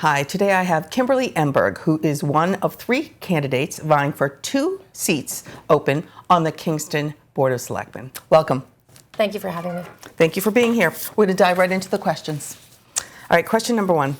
Hi, today I have Kimberley Emberg, who is one of 3 candidates vying for 2 seats open on the Kingston Board of Selectmen. Welcome. Thank you for having me. Thank you for being here. We're going to dive right into the questions. All right, question number 1.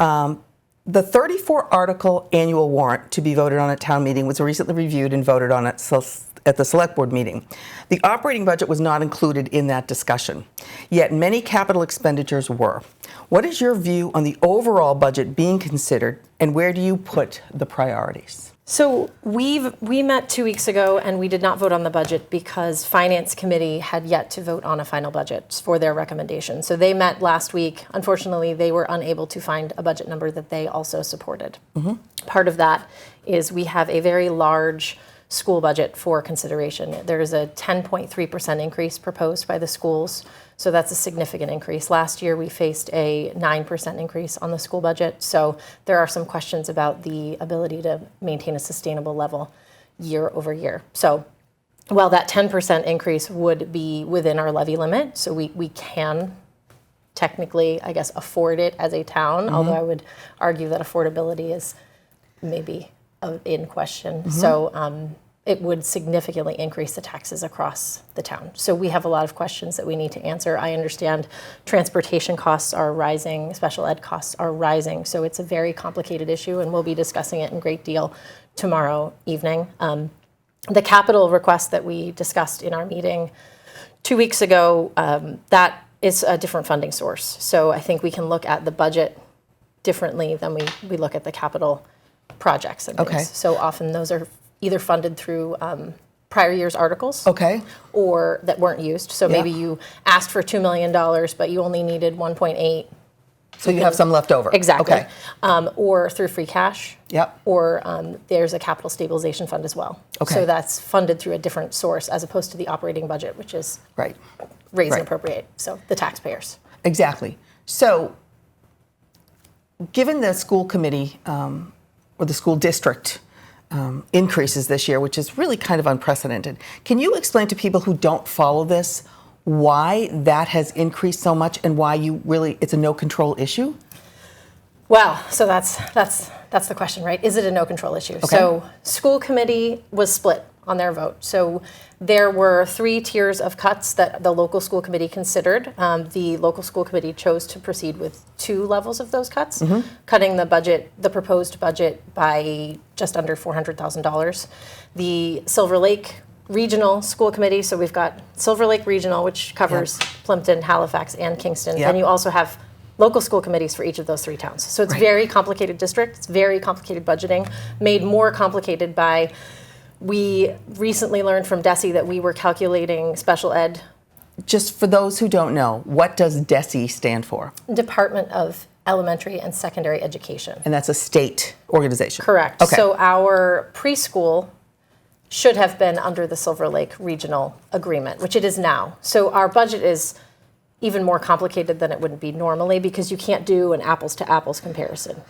The 34-article annual warrant to be voted on at town meeting was recently reviewed and voted on at the select board meeting. The operating budget was not included in that discussion, yet many capital expenditures were. What is your view on the overall budget being considered, and where do you put the priorities? So we met 2 weeks ago and we did not vote on the budget because Finance Committee had yet to vote on a final budget for their recommendation. So they met last week. Unfortunately, they were unable to find a budget number that they also supported. Mm-hmm. Part of that is we have a very large school budget for consideration. There is a 10.3% increase proposed by the schools, so that's a significant increase. Last year we faced a 9% increase on the school budget, so there are some questions about the ability to maintain a sustainable level year over year. So while that 10% increase would be within our levy limit, so we can technically, I guess, afford it as a town, mm-hmm. although I would argue that affordability is maybe in question. Mm-hmm. So it would significantly increase the taxes across the town. So we have a lot of questions that we need to answer. I understand transportation costs are rising, special ed costs are rising. So it's a very complicated issue, and we'll be discussing it in great deal tomorrow evening. The capital request that we discussed in our meeting 2 weeks ago, that is a different funding source. So I think we can look at the budget differently than we look at the capital projects and things. Okay. So often those are either funded through prior year's articles, okay, or that weren't used. So maybe you asked for $2 million, but you only needed 1.8. So you have some left over. Exactly. Okay. Or through free cash. Yep. Or there's a capital stabilization fund as well. Okay. So that's funded through a different source as opposed to the operating budget, which is right. Raise and appropriate. So the taxpayers. Exactly. So given the school committee or the school district increases this year, which is really kind of unprecedented. Can you explain to people who don't follow this why that has increased so much and why it's a no control issue? Well, so that's the question, right? Is it a no control issue? Okay. So school committee was split on their vote. So there were 3 tiers of cuts that the local school committee considered. The local school committee chose to proceed with 2 levels of those cuts, mm-hmm. cutting the proposed budget by just under $400,000. The Silver Lake Regional School Committee, so we've got Silver Lake Regional, which covers Plimpton, Halifax, and Kingston. Yep. And you also have local school committees for each of those 3 towns. So it's very complicated district. It's very complicated budgeting, made more complicated by we recently learned from DESE that we were calculating special ed. Just for those who don't know, what does DESE stand for? Department of Elementary and Secondary Education. And that's a state organization? Correct. Okay. So our preschool should have been under the Silver Lake Regional Agreement, which it is now. So our budget is even more complicated than it would be normally because you can't do an apples to apples comparison.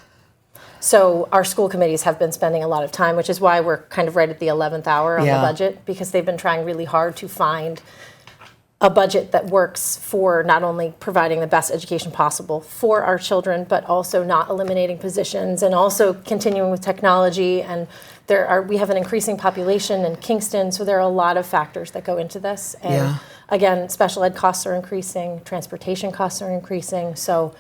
So our school committees have been spending a lot of time, which is why we're kind of right at the 11th hour on the budget, because they've been trying really hard to find a budget that works for not only providing the best education possible for our children, but also not eliminating positions and also continuing with technology. And we have an increasing population in Kingston, so there are a lot of factors that go into this. And again, special ed costs are increasing, transportation costs are increasing, so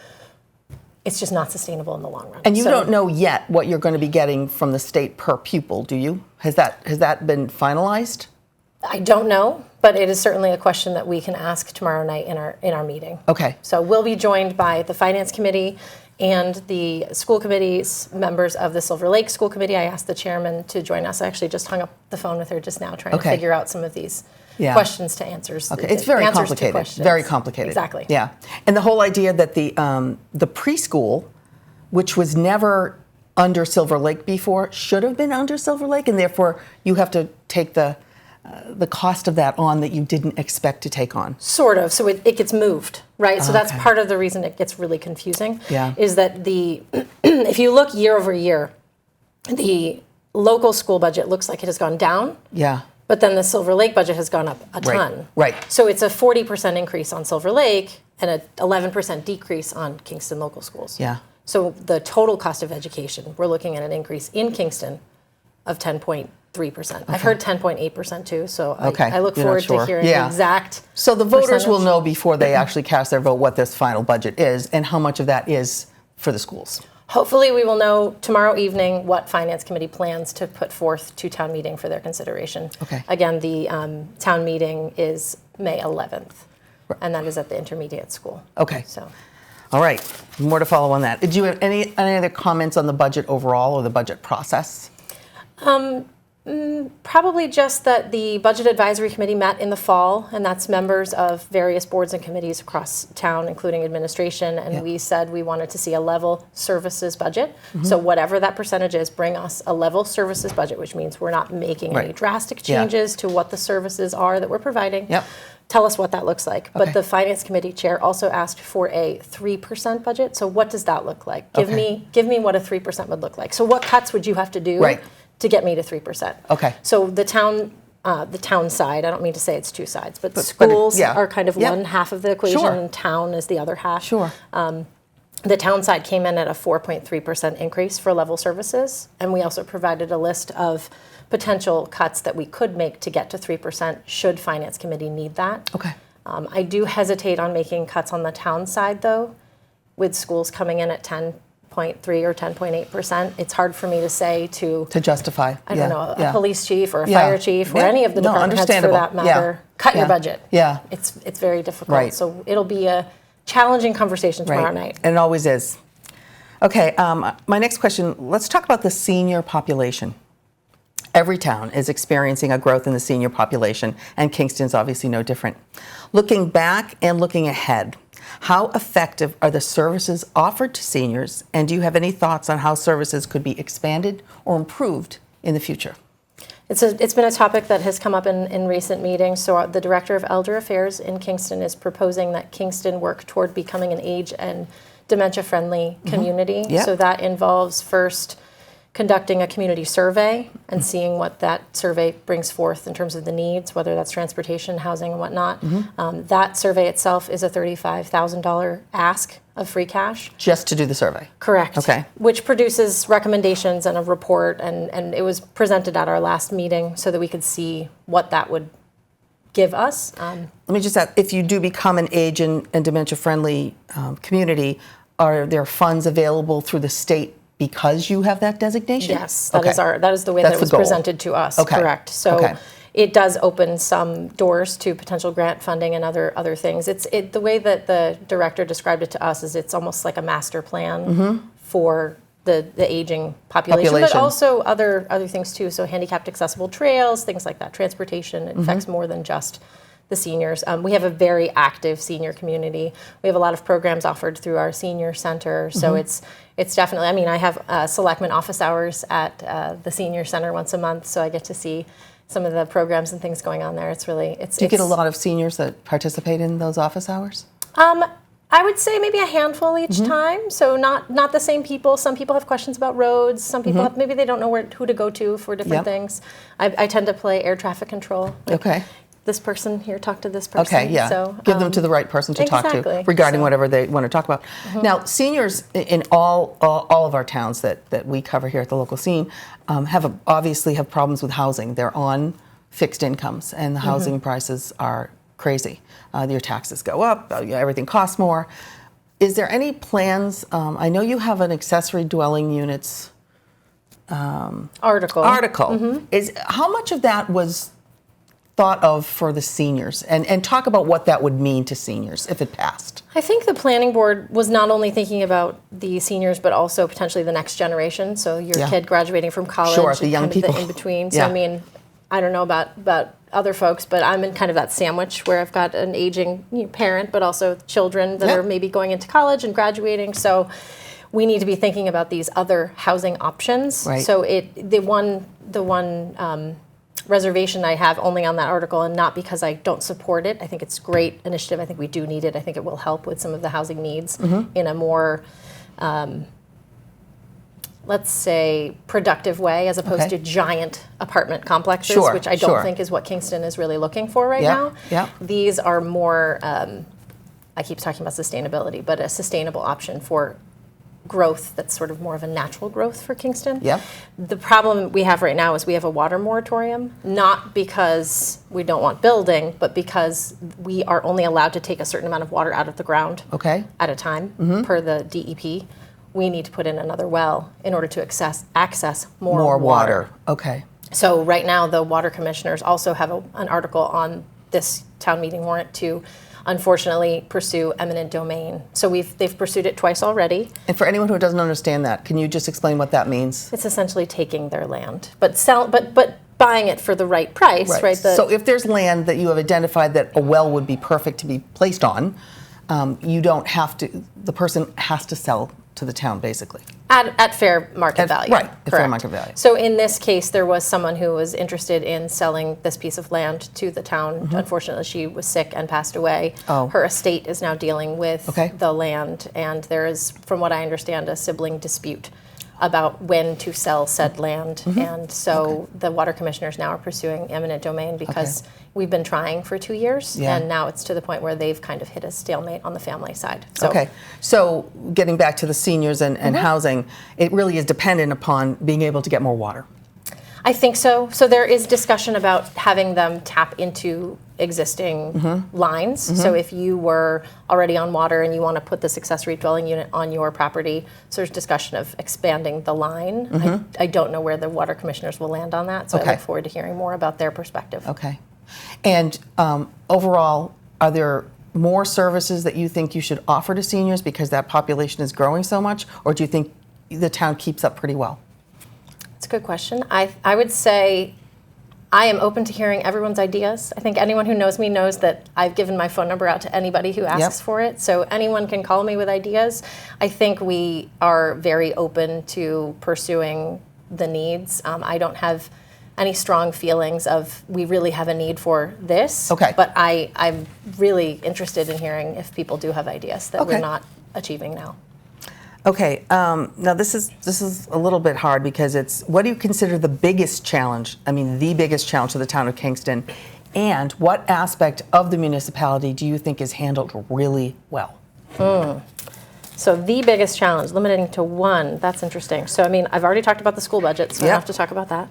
it's just not sustainable in the long run. And you don't know yet what you're going to be getting from the state per pupil, do you? Has that been finalized? I don't know, but it is certainly a question that we can ask tomorrow night in our meeting. Okay. So we'll be joined by the Finance Committee and the school committees, members of the Silver Lake School Committee. I asked the chairman to join us. I actually just hung up the phone with her just now trying to figure out some of these questions to answers. Okay, it's very complicated. Very complicated. Exactly. Yeah, and the whole idea that the preschool, which was never under Silver Lake before, should have been under Silver Lake, and therefore you have to take the cost of that on that you didn't expect to take on. Sort of. So it gets moved, right? So that's part of the reason it gets really confusing. Yeah. Is that if you look year over year, the local school budget looks like it has gone down. Yeah. But then the Silver Lake budget has gone up a ton. Right. So it's a 40% increase on Silver Lake and an 11% decrease on Kingston local schools. Yeah. So the total cost of education, we're looking at an increase in Kingston of 10.3%. I've heard 10.8% too, so I look You're not forward sure. to hearing the exact So the voters will percentage. know before they actually cast their vote what this final budget is and how much of that is for the schools. Hopefully we will know tomorrow evening what Finance Committee plans to put forth to town meeting for their consideration. Okay. Again, the town meeting is May 11th, and that is at the intermediate school. Okay. So. All right. More to follow on that. Did you have any other comments on the budget overall or the budget process? Probably just that the Budget Advisory Committee met in the fall, and that's members of various boards and committees across town, including administration, and we said we wanted to see a level services budget. So whatever that percentage is, bring us a level services budget, which means we're not making any drastic changes to what the services are that we're providing. Tell us what that looks like. But the Finance Committee chair also asked for a 3% budget. So what does that look like? Give me what a 3% would look like. So what cuts would you have to do to get me to 3%? Okay. So the town side, I don't mean to say it's two sides, but schools are kind of one half of the equation and town is the other half. The town side came in at a 4.3% increase for level services, and we also provided a list of potential cuts that we could make to get to 3% should Finance Committee need that. Okay. I do hesitate on making cuts on the town side, though, with schools coming in at 10.3 or 10.8%. It's hard for me to say to justify. I don't know, a police chief or a fire chief or any of the department heads for that matter, cut your budget. It's very difficult. So it'll be a challenging conversation tomorrow night. And it always is. Okay, my next question, let's talk about the senior population. Every town is experiencing a growth in the senior population, and Kingston's obviously no different. Looking back and looking ahead, how effective are the services offered to seniors, and do you have any thoughts on how services could be expanded or improved in the future? It's been a topic that has come up in recent meetings. So the Director of Elder Affairs in Kingston is proposing that Kingston work toward becoming an age and dementia-friendly community. So that involves first conducting a community survey and seeing what that survey brings forth in terms of the needs, whether that's transportation, housing, and whatnot. That survey itself is a $35,000 ask of free cash. Just to do the survey? Correct. Okay. Which produces recommendations and a report, and it was presented at our last meeting so that we could see what that would give us. Let me just ask, if you do become an age and dementia-friendly community, are there funds available through the state because you have that designation? Yes, that is the way that it was presented to us. Correct. So it does open some doors to potential grant funding and other things. The way that the director described it to us is it's almost like a master plan for the aging population, but also other things too. So handicapped accessible trails, things like that. Transportation, it affects more than just the seniors. We have a very active senior community. We have a lot of programs offered through our senior center. So it's definitely, I mean, I have selectmen office hours at the senior center once a month, so I get to see some of the programs and things going on there. It's really, Do you get a lot of seniors that participate in those office hours? I would say maybe a handful each time. So not the same people. Some people have questions about roads. Some people have, maybe they don't know who to go to for different things. I tend to play air traffic control. Like, this person here, talk to this person. So, give them to the right person to talk to regarding whatever they want to talk about. Now, seniors in all of our towns that we cover here at the local scene obviously have problems with housing. They're on fixed incomes, and the housing prices are crazy. Your taxes go up, everything costs more. Is there any plans? I know you have an accessory dwelling units article. Is how much of that was thought of for the seniors, and talk about what that would mean to seniors if it passed? I think the planning board was not only thinking about the seniors, but also potentially the next generation. So your kid graduating from college, the young people, the in between. So I mean, I don't know about other folks, but I'm in kind of that sandwich where I've got an aging parent, but also children that are maybe going into college and graduating. So we need to be thinking about these other housing options. So the one reservation I have only on that article, and not because I don't support it. I think it's a great initiative. I think we do need it. I think it will help with some of the housing needs in a more, let's say, productive way, as opposed to giant apartment complexes, which I don't think is what Kingston is really looking for right now. These are more, I keep talking about sustainability, but a sustainable option for growth that's sort of more of a natural growth for Kingston. Yep. The problem we have right now is we have a water moratorium, not because we don't want building, but because we are only allowed to take a certain amount of water out of the ground Okay. at a time per the DEP. We need to put in another well in order to access more water. Okay. So right now, the water commissioners also have an article on this town meeting warrant to, unfortunately, pursue eminent domain. So they've pursued it twice already. And for anyone who doesn't understand that, can you just explain what that means? It's essentially taking their land, but buying it for the right price, right? So if there's land that you have identified that a well would be perfect to be placed on, you don't have to, the person has to sell to the town, basically. At fair market value. Right, at fair market value. So in this case, there was someone who was interested in selling this piece of land to the town. Unfortunately, she was sick and passed away. Oh. Her estate is now dealing with Okay. the land, and there is, from what I understand, a sibling dispute about when to sell said land. And so the water commissioners now are pursuing eminent domain because we've been trying for 2 years, Yeah. and now it's to the point where they've kind of hit a stalemate on the family side. So Okay, so getting back to the seniors and housing, it really is dependent upon being able to get more water. I think so. So there is discussion about having them tap into existing lines. So if you were already on water and you want to put this accessory dwelling unit on your property, so there's discussion of expanding the line. I don't know where the water commissioners will land on that, so I look forward to hearing more about their perspective. Okay. And overall, are there more services that you think you should offer to seniors because that population is growing so much, or do you think the town keeps up pretty well? That's a good question. I would say I am open to hearing everyone's ideas. I think anyone who knows me knows that I've given my phone number out to anybody who asks for it. So anyone can call me with ideas. I think we are very open to pursuing the needs. I don't have any strong feelings of we really have a need for this. Okay. But I'm really interested in hearing if people do have ideas that we're not achieving now. Okay, now this is a little bit hard because it's, what do you consider the biggest challenge, the biggest challenge to the town of Kingston, and what aspect of the municipality do you think is handled really well? So the biggest challenge, limiting to one, that's interesting. So I've already talked about the school budget, so I don't have to talk about that.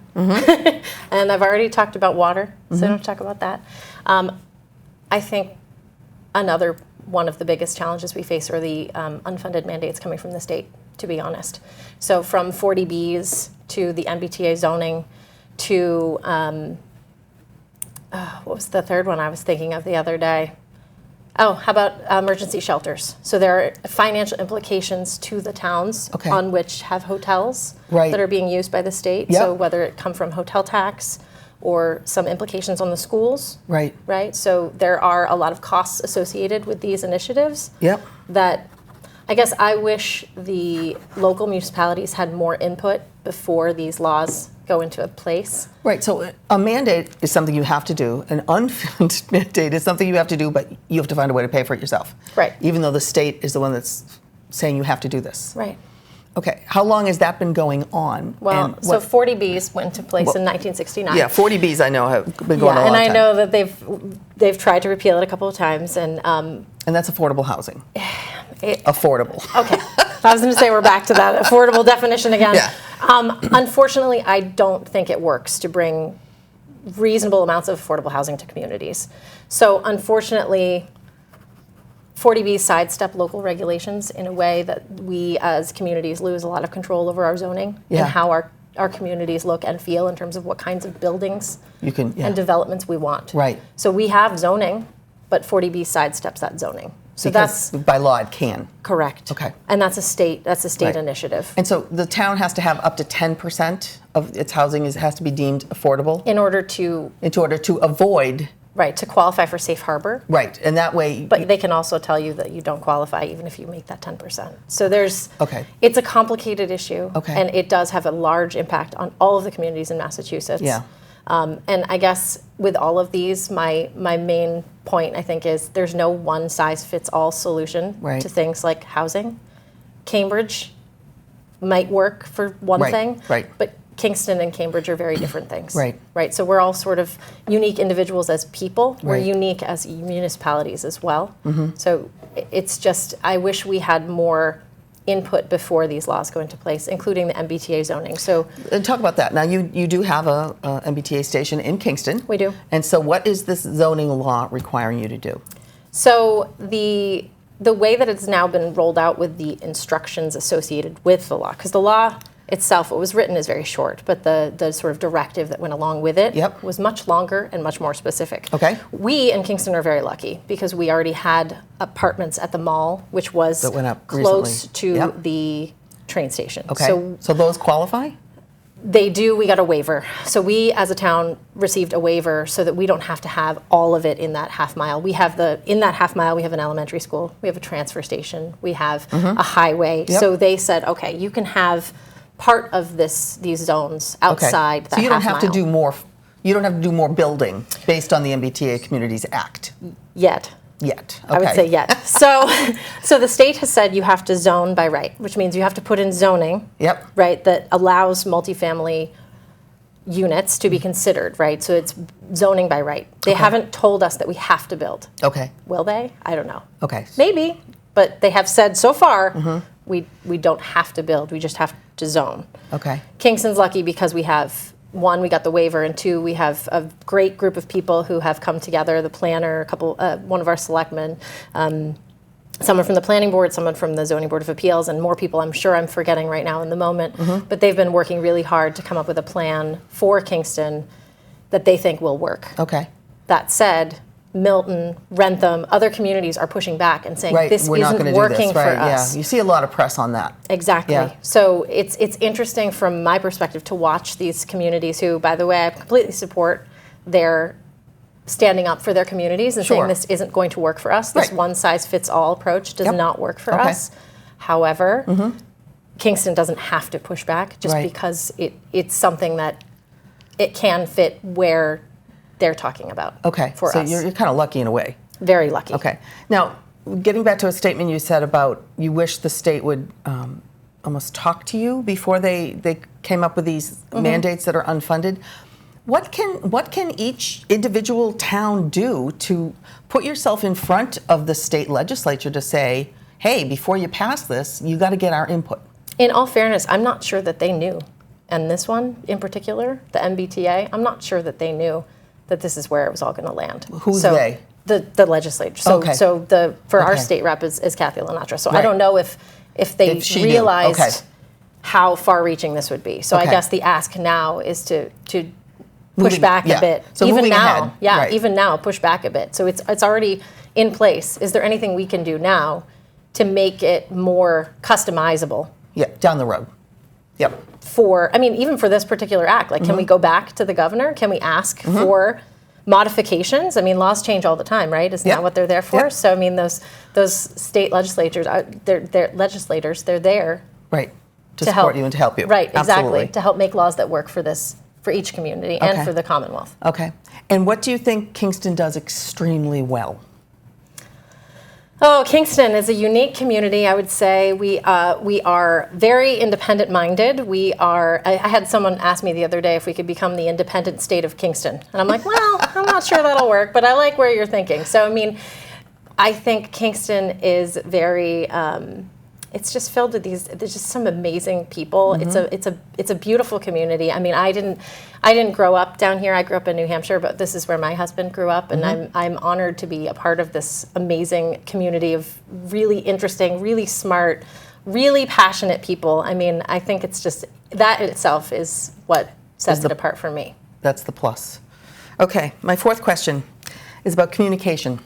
And I've already talked about water, so I don't have to talk about that. I think another one of the biggest challenges we face are the unfunded mandates coming from the state, to be honest. So from 40Bs to the MBTA zoning to, what was the third one I was thinking of the other day? Oh, how about emergency shelters? So there are financial implications to the towns on which have hotels that are being used by the state. So whether it come from hotel tax or some implications on the schools. Right. So there are a lot of costs associated with these initiatives that I guess I wish the local municipalities had more input before these laws go into place. Right, so a mandate is something you have to do. An unfunded mandate is something you have to do, but you have to find a way to pay for it yourself. Right. Even though the state is the one that's saying you have to do this. Right. Okay, how long has that been going on? Well, so 40Bs went into place in 1969. Yeah, 40Bs I know have been going on a long time. And I know that they've tried to repeal it a couple of times, and that's affordable housing. Affordable. Okay, I was going to say we're back to that affordable definition again. Yeah. Unfortunately, I don't think it works to bring reasonable amounts of affordable housing to communities. So unfortunately, 40Bs sidestep local regulations in a way that we as communities lose a lot of control over our zoning and how our communities look and feel in terms of what kinds of buildings and developments we want. Right. So we have zoning, but 40B sidesteps that zoning. So because that's by law it can. Correct. Okay. And that's a state initiative. And so the town has to have up to 10% of its housing has to be deemed affordable in order to avoid. Right, to qualify for safe harbor. Right, and that way. But they can also tell you that you don't qualify even if you make that 10%. So there's. Okay. It's a complicated issue. Okay. And it does have a large impact on all of the communities in Massachusetts. Yeah. And I guess with all of these, my main point, I think, is there's no one-size-fits-all solution to things like housing. Cambridge might work for one thing, but Kingston and Cambridge are very different things. Right. So we're all sort of unique individuals as people. We're unique as municipalities as well. So it's just, I wish we had more input before these laws go into place, including the MBTA zoning. So Talk about that. Now, you do have a MBTA station in Kingston. We do. And so what is this zoning law requiring you to do? So the way that it's now been rolled out with the instructions associated with the law, because the law itself, what was written is very short, but the sort of directive that went along with it was much longer and much more specific. Okay. We in Kingston are very lucky because we already had apartments at the mall, which was That went up close recently. to the train station. Okay. So those qualify? They do. We got a waiver. So we, as a town, received a waiver so that we don't have to have all of it in that half mile. We have in that half mile, we have an elementary school, we have a transfer station, we have a highway. So they said, okay, you can have part of these zones outside that half mile. So you don't have to do more. You don't have to do more building based on the MBTA Communities Act. Yet. Okay. I would say yet. So the state has said you have to zone by right, which means you have to put in zoning, right, that allows multifamily units to be considered, right? So it's zoning by right. They haven't told us that we have to build. Okay. Will they? I don't know. Okay. Maybe, but they have said so far we don't have to build. We just have to zone. Okay. Kingston's lucky because we have, one, we got the waiver, and two, we have a great group of people who have come together, the planner, one of our selectmen, someone from the planning board, someone from the zoning board of appeals, and more people I'm sure I'm forgetting right now in the moment. But they've been working really hard to come up with a plan for Kingston that they think will work. Okay. That said, Milton, Rentham, other communities are pushing back and saying this we're not isn't gonna do working this. for Right, us. Yeah. You see a lot of press on that. Exactly. Yeah. So it's interesting from my perspective to watch these communities who, by the way, I completely support their standing up for their communities and saying this isn't going to work for us. This one-size-fits-all approach does not work for us. However, Kingston doesn't have to push back just because it's something that it can fit where they're talking about. Okay. For so us. you're kind of lucky in a way. Very lucky. Okay. Now, getting back to a statement you said about you wish the state would almost talk to you before they came up with these mandates that are unfunded. What can each individual town do to put yourself in front of the state legislature to say, hey, before you pass this, you got to get our input? In all fairness, I'm not sure that they knew. And this one in particular, the MBTA, I'm not sure that they knew that this is where it was all going to land. Who's they? The legislature. So for our state rep is Kathy Lenatra. So I don't know if they realized how far-reaching this would be. So I guess the ask now is to push back a bit. So even now, ahead. even now, push back a bit. So it's already in place. Is there anything we can do now to make it more customizable? Yeah, down the road. Yep. Even for this particular act, like, can we go back to the governor? Can we ask for modifications? I mean, laws change all the time, right? Isn't that what they're there for? So, I mean, those state legislators, they're legislators, they're there. Right. To support help you and to help you. Right, exactly. Absolutely. To help make laws that work for each community and for the Commonwealth. Okay. And what do you think Kingston does extremely well? Oh, Kingston is a unique community, I would say. We are very independent-minded. I had someone ask me the other day if we could become the independent state of Kingston. And I'm like, well, I'm not sure that'll work, but I like where you're thinking. So, I mean, I think Kingston is very... it's just filled with there's just some amazing people. It's a beautiful community. I mean, I didn't grow up down here. I grew up in New Hampshire, but this is where my husband grew up, and I'm honored to be a part of this amazing community of really interesting, really smart, really passionate people. I mean, I think it's just that itself is what sets it apart for me. That's the plus. Okay, my fourth question is about communication.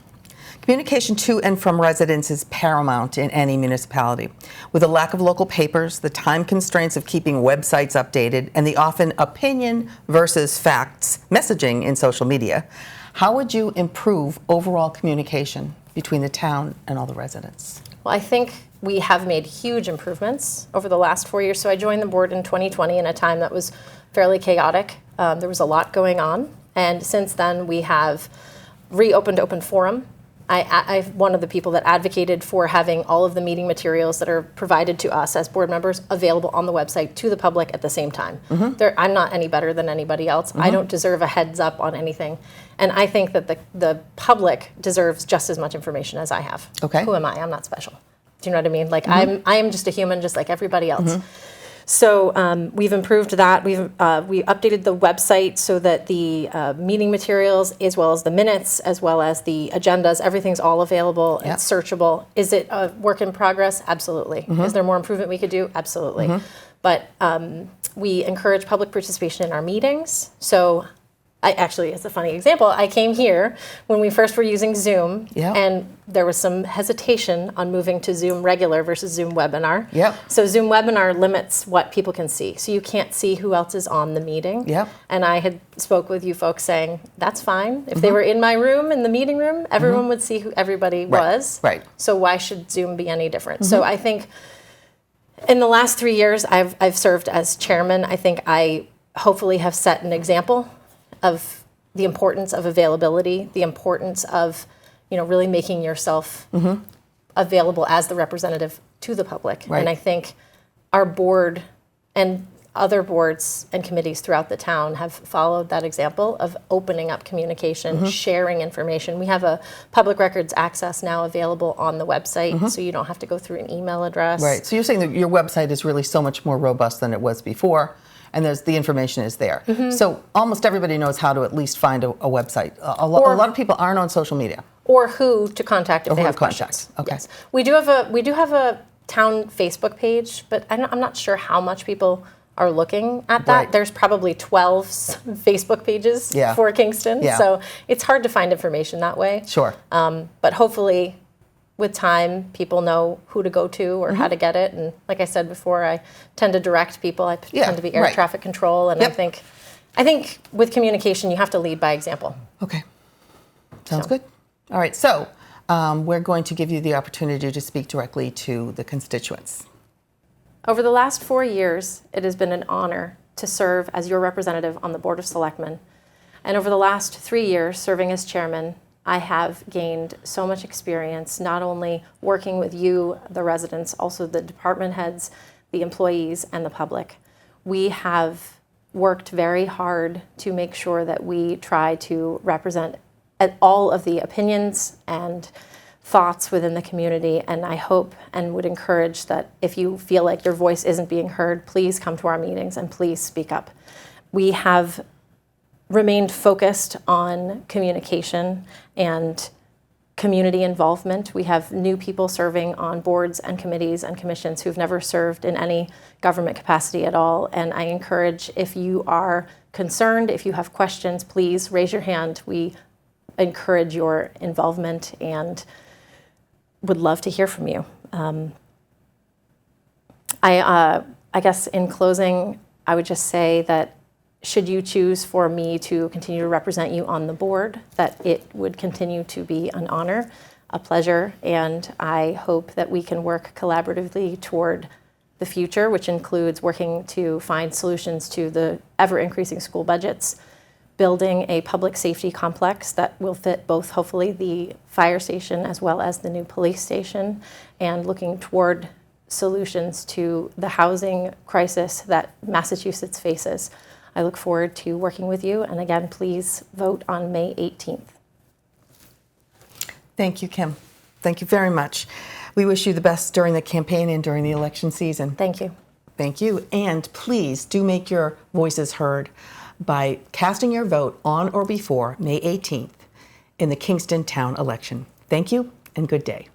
Communication to and from residents is paramount in any municipality. With a lack of local papers, the time constraints of keeping websites updated, and the often opinion versus facts messaging in social media, how would you improve overall communication between the town and all the residents? Well, I think we have made huge improvements over the last 4 years. So I joined the board in 2020 in a time that was fairly chaotic. There was a lot going on. And since then, we have reopened Open Forum. I'm one of the people that advocated for having all of the meeting materials that are provided to us as board members available on the website to the public at the same time. I'm not any better than anybody else. I don't deserve a heads up on anything. And I think that the public deserves just as much information as I have. Okay. Who am I? I'm not special. Do you know what I mean? Like I am just a human, just like everybody else. So we've improved that. We updated the website so that the meeting materials, as well as the minutes, as well as the agendas, everything's all available. Yep. It's searchable. Is it a work in progress? Absolutely. Is there more improvement we could do? Absolutely. But we encourage public participation in our meetings. So it's a funny example. I came here when we first were using Zoom, Yep. and there was some hesitation on moving to Zoom regular versus Zoom webinar. Yep. So Zoom webinar limits what people can see. So you can't see who else is on the meeting. Yep. And I had spoke with you folks saying, that's fine. If they were in my room, in the meeting room, everyone would see who everybody was. Right. So why should Zoom be any different? So I think in the last 3 years, I've served as chairman. I think I hopefully have set an example of the importance of availability, the importance of, really making yourself available as the representative to the public. Right. And I think our board and other boards and committees throughout the town have followed that example of opening up communication, sharing information. We have a public records access now available on the website, so you don't have to go through an email address. Right. So you're saying that your website is really so much more robust than it was before, and the information is there. So almost everybody knows how to at least find a website. A lot of people aren't on social media. Or who to contact if Or they who have to contact. questions. Okay. Yes. We do have a town Facebook page, but I'm not sure how much people are looking at that. Right. There's probably 12 Facebook pages for Kingston, so it's hard to find information that way. Sure. But hopefully, with time, people know who to go to or how to get it. And like I said before, I tend to direct people. I tend to be air traffic control, and I think with communication, you have to lead by example. Okay. Sounds good. All right. So we're going to give you the opportunity to speak directly to the constituents. Over the last 4 years, it has been an honor to serve as your representative on the Board of Selectmen. And over the last 3 years, serving as chairman, I have gained so much experience, not only working with you, the residents, also the department heads, the employees, and the public. We have worked very hard to make sure that we try to represent all of the opinions and thoughts within the community, and I hope and would encourage that if you feel like your voice isn't being heard, please come to our meetings and please speak up. We have remained focused on communication and community involvement. We have new people serving on boards and committees and commissions who've never served in any government capacity at all, and I encourage, if you are concerned, if you have questions, please raise your hand. We encourage your involvement and would love to hear from you. I guess in closing, I would just say that should you choose for me to continue to represent you on the board, that it would continue to be an honor, a pleasure, and I hope that we can work collaboratively toward the future, which includes working to find solutions to the ever-increasing school budgets, building a public safety complex that will fit both, hopefully, the fire station as well as the new police station, and looking toward solutions to the housing crisis that Massachusetts faces. I look forward to working with you, and again, please vote on May 18th. Thank you, Kim. Thank you very much. We wish you the best during the campaign and during the election season. Thank you. Thank you. And please do make your voices heard by casting your vote on or before May 18th in the Kingston town election. Thank you and good day.